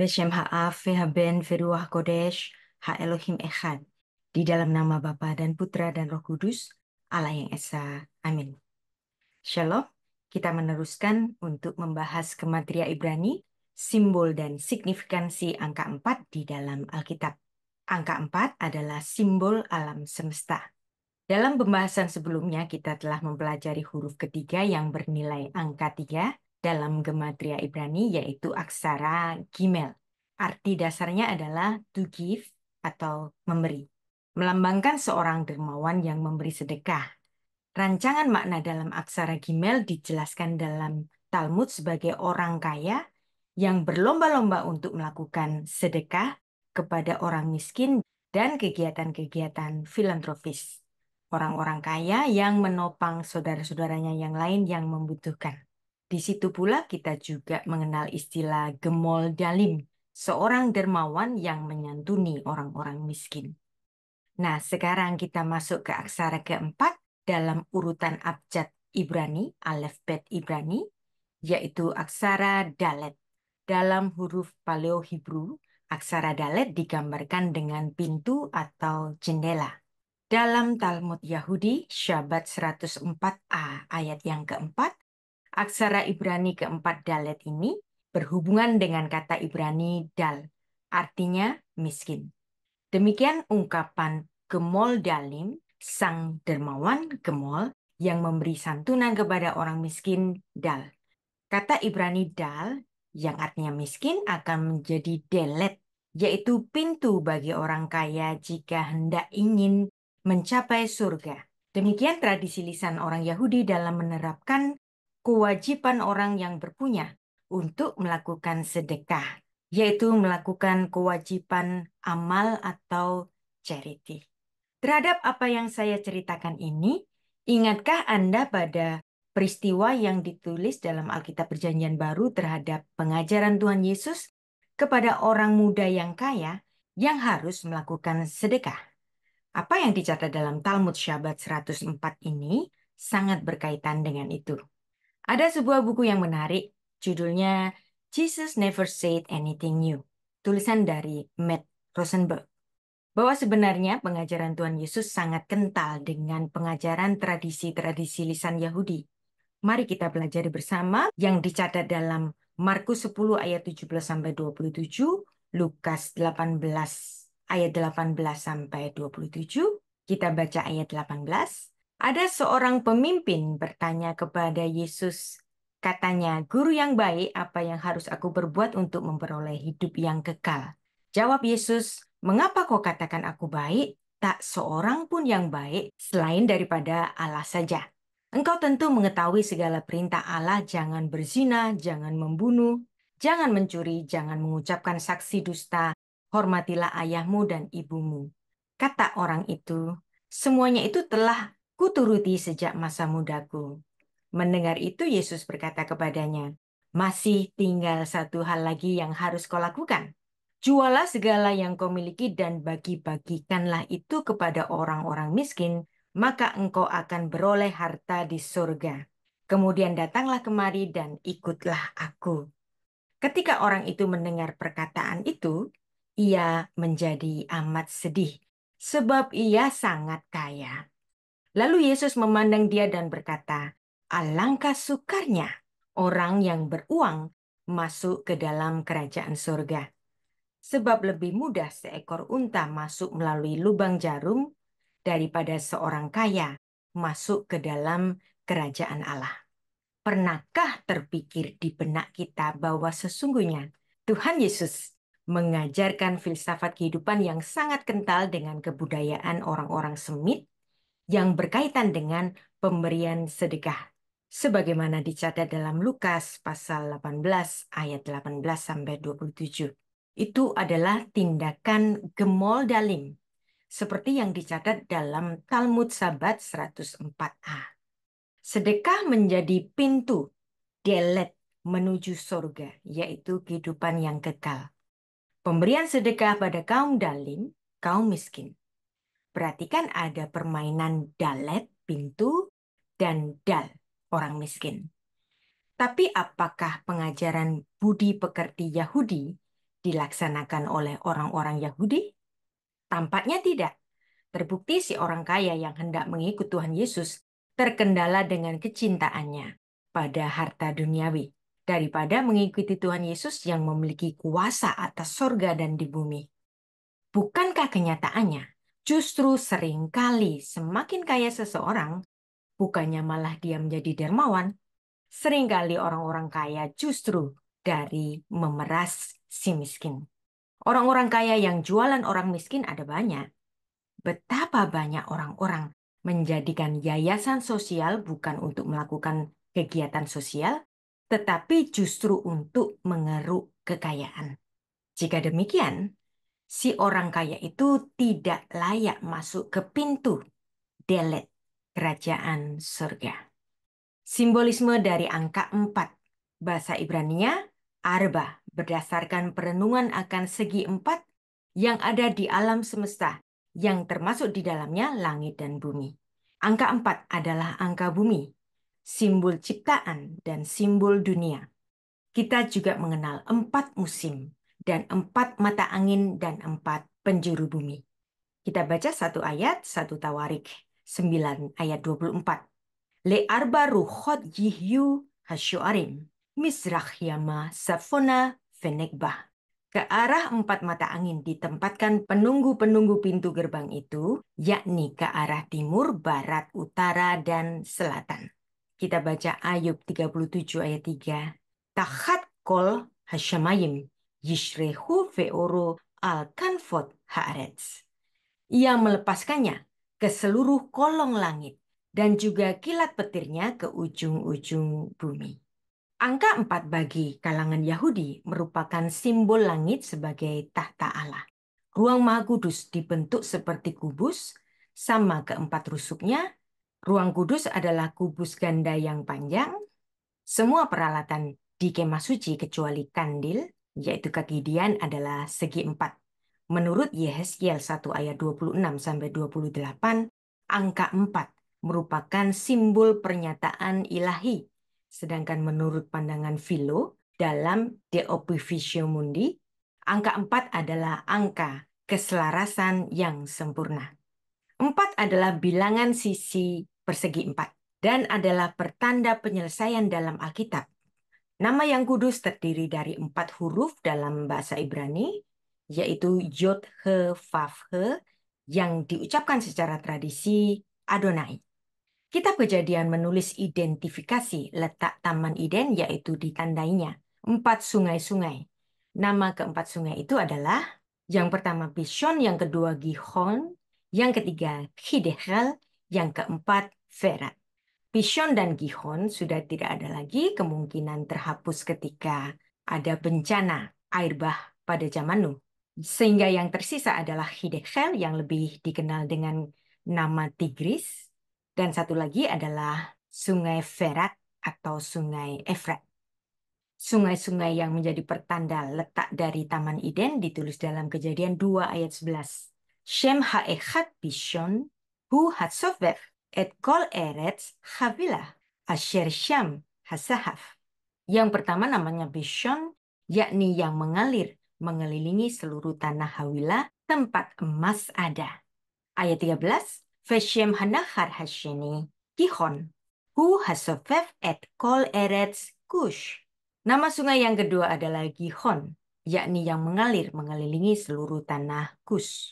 Beshem Ha'af, Ve'haben, Ve'ruach Kodesh, Ha'elohim Echad. Di dalam nama Bapa dan Putra dan Roh Kudus, Allah yang Esa. Amin. Shalom, kita meneruskan untuk membahas Gematria Ibrani, simbol dan signifikansi angka 4 di dalam Alkitab. Angka 4 adalah simbol alam semesta. Dalam pembahasan sebelumnya, kita telah mempelajari huruf ketiga yang bernilai angka 3 dalam Gematria Ibrani, yaitu aksara Gimel. Arti dasarnya adalah to give atau memberi. Melambangkan seorang dermawan yang memberi sedekah. Rancangan makna dalam aksara Gimel dijelaskan dalam Talmud sebagai orang kaya yang berlomba-lomba untuk melakukan sedekah kepada orang miskin dan kegiatan-kegiatan filantropis. Orang-orang kaya yang menopang saudara-saudaranya yang lain yang membutuhkan. Di situ pula kita juga mengenal istilah gemol dalim, seorang dermawan yang menyantuni orang-orang miskin. Nah, sekarang kita masuk ke aksara keempat dalam urutan abjad Ibrani, alfabet Ibrani, yaitu aksara Dalet. Dalam huruf Paleo Hebrew, aksara Dalet digambarkan dengan pintu atau jendela. Dalam Talmud Yahudi, Syabat 104a ayat yang keempat, aksara Ibrani keempat Dalet ini berhubungan dengan kata Ibrani dal, artinya miskin. Demikian ungkapan gemol dalim, sang dermawan gemol yang memberi santunan kepada orang miskin dal. Kata Ibrani dal yang artinya miskin akan menjadi delet, yaitu pintu bagi orang kaya jika hendak ingin mencapai surga. Demikian tradisi lisan orang Yahudi dalam menerapkan kewajiban orang yang berpunya untuk melakukan sedekah, yaitu melakukan kewajiban amal atau charity. Terhadap apa yang saya ceritakan ini, ingatkah Anda pada peristiwa yang ditulis dalam Alkitab Perjanjian Baru terhadap pengajaran Tuhan Yesus kepada orang muda yang kaya yang harus melakukan sedekah? Apa yang dicatat dalam Talmud Syabat 104 ini sangat berkaitan dengan itu. Ada sebuah buku yang menarik, judulnya Jesus Never Said Anything New, tulisan dari Matt Rosenberg, bahwa sebenarnya pengajaran Tuhan Yesus sangat kental dengan pengajaran tradisi-tradisi lisan Yahudi. Mari kita pelajari bersama yang dicatat dalam Markus 10 ayat 17-27, Lukas 18 ayat 18-27. Kita baca ayat 18. Ada seorang pemimpin bertanya kepada Yesus. Katanya, "Guru yang baik, apa yang harus aku berbuat untuk memperoleh hidup yang kekal?" Jawab Yesus, "Mengapa kau katakan aku baik? Tak seorang pun yang baik selain daripada Allah saja. Engkau tentu mengetahui segala perintah Allah, jangan berzina, jangan membunuh, jangan mencuri, jangan mengucapkan saksi dusta, hormatilah ayahmu dan ibumu." Kata orang itu, "Semuanya itu telah kuturuti sejak masa mudaku." Mendengar itu, Yesus berkata kepadanya, "Masih tinggal satu hal lagi yang harus kau lakukan. Jualah segala yang kau miliki dan bagi-bagikanlah itu kepada orang-orang miskin, maka engkau akan beroleh harta di surga. Kemudian datanglah kemari dan ikutlah aku." Ketika orang itu mendengar perkataan itu, ia menjadi amat sedih, sebab ia sangat kaya. Lalu Yesus memandang dia dan berkata, "Alangkah sukarnya orang yang beruang masuk ke dalam kerajaan surga. Sebab lebih mudah seekor unta masuk melalui lubang jarum daripada seorang kaya masuk ke dalam kerajaan Allah." Pernahkah terpikir di benak kita bahwa sesungguhnya Tuhan Yesus mengajarkan filsafat kehidupan yang sangat kental dengan kebudayaan orang-orang Semit yang berkaitan dengan pemberian sedekah, sebagaimana dicatat dalam Lukas pasal 18 ayat 18-27. Itu adalah tindakan gemol dalim, seperti yang dicatat dalam Talmud Sabat 104a. Sedekah menjadi pintu delet menuju surga, yaitu kehidupan yang kekal. Pemberian sedekah pada kaum dalim, kaum miskin. Perhatikan ada permainan dalet, pintu, dan dal, orang miskin. Tapi apakah pengajaran budi pekerti Yahudi dilaksanakan oleh orang-orang Yahudi? Tampaknya tidak. Terbukti si orang kaya yang hendak mengikut Tuhan Yesus terkendala dengan kecintaannya pada harta duniawi daripada mengikuti Tuhan Yesus yang memiliki kuasa atas sorga dan di bumi. Bukankah kenyataannya justru seringkali semakin kaya seseorang, bukannya malah dia menjadi dermawan? Seringkali orang-orang kaya justru dari memeras si miskin. Orang-orang kaya yang jualan orang miskin ada banyak. Betapa banyak orang-orang menjadikan yayasan sosial bukan untuk melakukan kegiatan sosial, tetapi justru untuk mengeruk kekayaan. Jika demikian, si orang kaya itu tidak layak masuk ke pintu delet kerajaan surga. Simbolisme dari angka 4, bahasa Ibrania, arba, berdasarkan perenungan akan segi 4 yang ada di alam semesta, yang termasuk di dalamnya langit dan bumi. Angka 4 adalah angka bumi, simbol ciptaan dan simbol dunia. Kita juga mengenal 4 musim, dan 4 mata angin, dan 4 penjuru bumi. Kita baca satu ayat, 1 Tawarik 9 ayat 24. Le arba ruhot yihyu hasyoarim, misrach yama safona fenekbah. Ke arah 4 mata angin ditempatkan penunggu-penunggu pintu gerbang itu, yakni ke arah timur, barat, utara, dan selatan. Kita baca Ayub 37 ayat 3. Tahat kol hasyamayim, yishrehu veoro al-kanfot haaretz. Ia melepaskannya ke seluruh kolong langit dan juga kilat petirnya ke ujung-ujung bumi. Angka 4 bagi kalangan Yahudi merupakan simbol langit sebagai tahta Allah. Ruang Maha Kudus dibentuk seperti kubus, sama keempat rusuknya. Ruang kudus adalah kubus ganda yang panjang. Semua peralatan di kemah suci kecuali kandil, yaitu kegidian, adalah segi 4. Menurut Yehezkiel 1 ayat 26-28, angka 4 merupakan simbol pernyataan ilahi. Sedangkan menurut pandangan Philo dalam De Opificio Mundi, angka 4 adalah angka keselarasan yang sempurna. 4 adalah bilangan sisi persegi 4 dan adalah pertanda penyelesaian dalam Alkitab. Nama yang kudus terdiri dari 4 huruf dalam bahasa Ibrani, yaitu Yod, He, Vav, He, yang diucapkan secara tradisi Adonai. Kitab Kejadian menulis identifikasi letak Taman Eden, yaitu ditandainya 4 sungai-sungai. Nama keempat sungai itu adalah yang pertama Pishon, yang kedua Gihon, yang ketiga Hiddekel, yang keempat Ferat. Pishon dan Gihon sudah tidak ada lagi, kemungkinan terhapus ketika ada bencana air bah pada zaman Nuh. Sehingga yang tersisa adalah Hiddekel yang lebih dikenal dengan nama Tigris. Dan satu lagi adalah Sungai Ferat atau Sungai Efrat. Sungai-sungai yang menjadi pertanda letak dari Taman Eden ditulis dalam Kejadian 2 ayat 11. Shem ha'echad Pishon hu hatsofef et kol eretz havilah asher sham hasahaf. Yang pertama namanya Pishon, yakni yang mengalir mengelilingi seluruh tanah Hawilah, tempat emas ada. Ayat 13. Veshem hanahar hasheni Gihon hu hasofef et kol eretz kush. Nama sungai yang kedua adalah Gihon, yakni yang mengalir mengelilingi seluruh tanah Kus.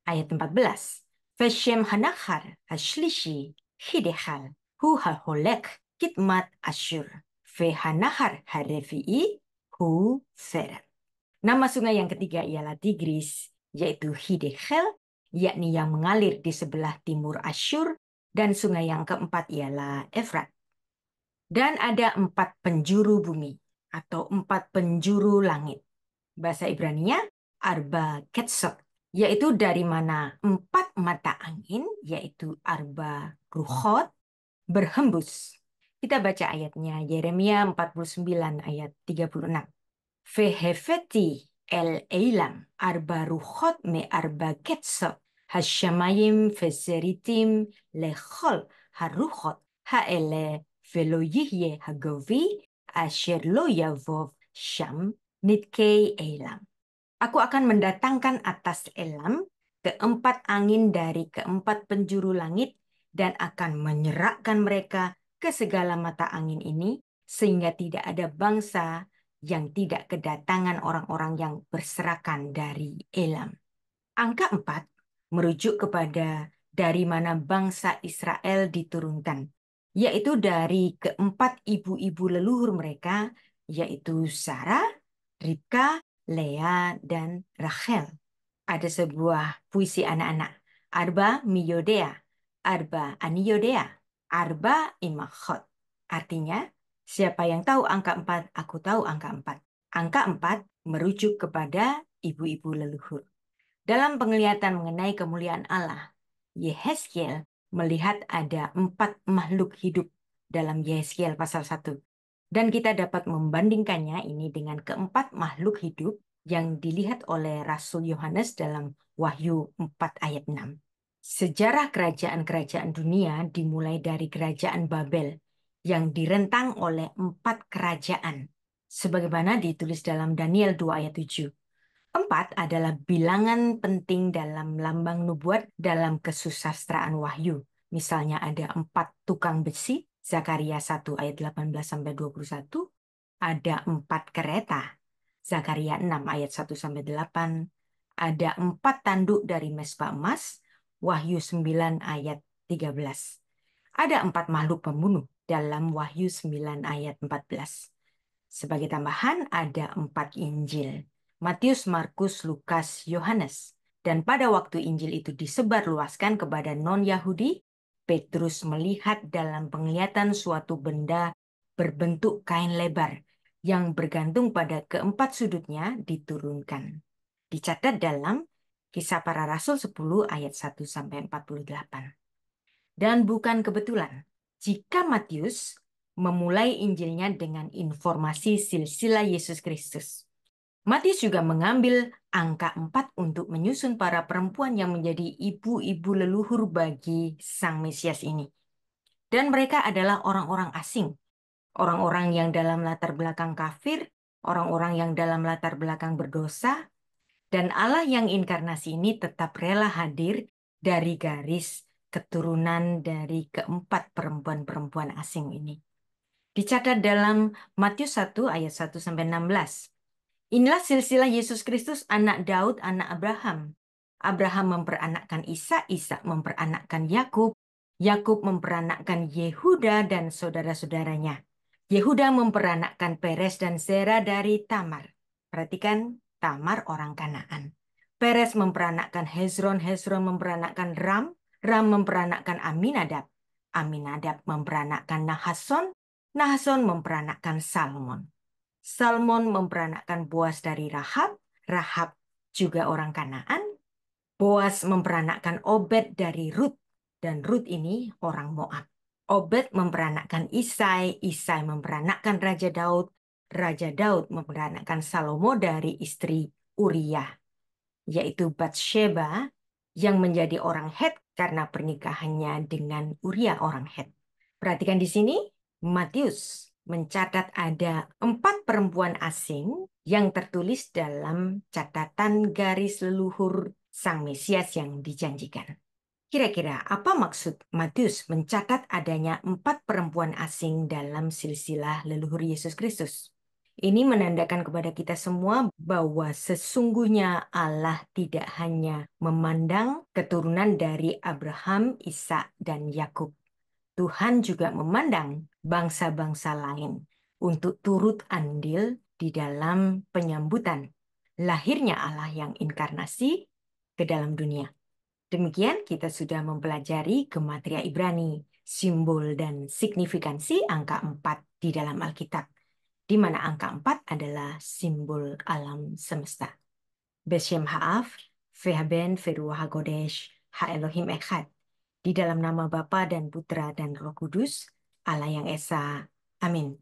Ayat 14. Veshem hanahar hashlishi Hiddekel hu haholek kitmat Asyur. Vehanahar harevi'i hu Ferat. Nama sungai yang ketiga ialah Tigris, yaitu Hiddekel, yakni yang mengalir di sebelah timur Asyur, dan sungai yang keempat ialah Efrat. Dan ada 4 penjuru bumi atau 4 penjuru langit. Bahasa Ibraninya Arba Ketsot, yaitu dari mana 4 mata angin, yaitu Arba Ruhot, berhembus. Kita baca ayatnya, Yeremia 49 ayat 36. Vehefeti el eilam arba ruhot me arba ketsot hashamayim feseritim lechol haruhot haele velo yihye hagovi asher lo yavov sham nitkei eilam. Aku akan mendatangkan atas Elam keempat angin dari keempat penjuru langit dan akan menyerahkan mereka ke segala mata angin ini sehingga tidak ada bangsa yang tidak kedatangan orang-orang yang berserakan dari Elam. Angka 4 merujuk kepada dari mana bangsa Israel diturunkan, yaitu dari keempat ibu-ibu leluhur mereka, yaitu Sarah, Ribka, Lea, dan Rachel. Ada sebuah puisi anak-anak. Arba miyodea, arba aniyodea, arba imachot. Artinya, siapa yang tahu angka 4, aku tahu angka 4. Angka 4 merujuk kepada ibu-ibu leluhur. Dalam penglihatan mengenai kemuliaan Allah, Yehezkiel melihat ada 4 makhluk hidup dalam Yehezkiel pasal 1. Dan kita dapat membandingkannya ini dengan keempat makhluk hidup yang dilihat oleh Rasul Yohanes dalam Wahyu 4 ayat 6. Sejarah kerajaan-kerajaan dunia dimulai dari kerajaan Babel yang direntang oleh 4 kerajaan. Sebagaimana ditulis dalam Daniel 2 ayat 7. 4 adalah bilangan penting dalam lambang nubuat dalam kesusastraan Wahyu. Misalnya ada 4 tukang besi, Zakaria 1 ayat 18-21. Ada 4 kereta, Zakaria 6 ayat 1-8. Ada 4 tanduk dari mesbah emas, Wahyu 9 ayat 13. Ada 4 makhluk pembunuh dalam Wahyu 9 ayat 14. Sebagai tambahan ada 4 Injil. Matius, Markus, Lukas, Yohanes. Dan pada waktu Injil itu disebarluaskan kepada non-Yahudi, Petrus melihat dalam penglihatan suatu benda berbentuk kain lebar yang bergantung pada keempat sudutnya diturunkan. Dicatat dalam Kisah Para Rasul 10 ayat 1-48. Dan bukan kebetulan, jika Matius memulai Injilnya dengan informasi silsilah Yesus Kristus. Matius juga mengambil angka 4 untuk menyusun para perempuan yang menjadi ibu-ibu leluhur bagi Sang Mesias ini. Dan mereka adalah orang-orang asing, orang-orang yang dalam latar belakang kafir, orang-orang yang dalam latar belakang berdosa, dan Allah yang inkarnasi ini tetap rela hadir dari garis keturunan dari keempat perempuan-perempuan asing ini. Dicatat dalam Matius 1 ayat 1-16. Inilah silsilah Yesus Kristus, anak Daud, anak Abraham. Abraham memperanakkan Ishak, Ishak memperanakkan Yakub, Yakub memperanakkan Yehuda dan saudara-saudaranya. Yehuda memperanakkan Peres dan Zera dari Tamar. Perhatikan, Tamar orang Kanaan. Peres memperanakkan Hezron, Hezron memperanakkan Ram, Ram memperanakkan Aminadab, Aminadab memperanakkan Nahason, Nahason memperanakkan Salmon. Salmon memperanakkan Boas dari Rahab, Rahab juga orang Kanaan. Boas memperanakkan Obed dari Rut, dan Rut ini orang Moab. Obed memperanakkan Isai, Isai memperanakkan Raja Daud memperanakkan Salomo dari istri Uriah, yaitu Batsheba yang menjadi orang Het karena pernikahannya dengan Uriah orang Het. Perhatikan di sini, Matius mencatat ada 4 perempuan asing yang tertulis dalam catatan garis leluhur Sang Mesias yang dijanjikan. Kira-kira apa maksud Matius mencatat adanya 4 perempuan asing dalam silsilah leluhur Yesus Kristus? Ini menandakan kepada kita semua bahwa sesungguhnya Allah tidak hanya memandang keturunan dari Abraham, Ishak, dan Yakub. Tuhan juga memandang bangsa-bangsa lain untuk turut andil di dalam penyambutan lahirnya Allah yang inkarnasi ke dalam dunia. Demikian kita sudah mempelajari gematria Ibrani, simbol dan signifikansi angka 4 di dalam Alkitab, di mana angka 4 adalah simbol alam semesta. Beshem Ha'af, Vehaben, Veruah HaKodesh, Ha-Elohim Echad. Di dalam nama Bapa dan Putra dan Roh Kudus, Allah yang Esa. Amin.